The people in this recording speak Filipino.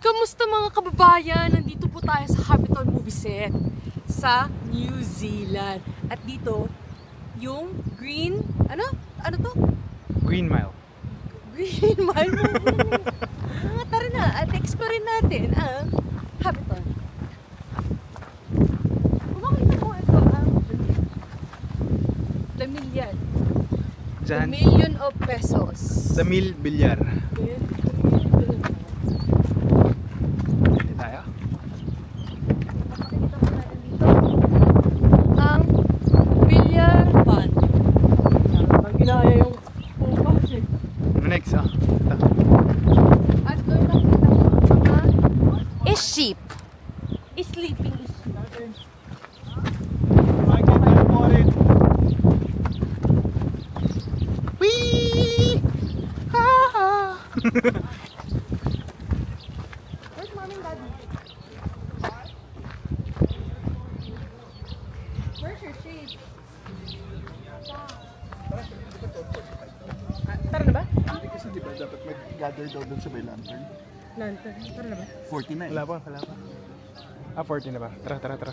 Kamusta mga kababayan? Nandito po tayo sa Habitat Movie Set sa New Zealand. At dito, yung Green... Ano? Ano to? Green Mile. Green Mile. Tara na at explore natin ang Habitat. Kung makita mo ito ang The Million. The Million of Pesos. The Mil Bilyar. Next, At doon nakita mo is sheep. Is sleeping is sheep. I can afford it. Wee! Ha ha! Where's mommy and daddy? Where's your sheep? Tara na ba? Hindi kasi diba dapat mag-gather daw dun sa may lantern. Lantern. Tara na ba? 49. Wala pa. 40 na ba? Tara.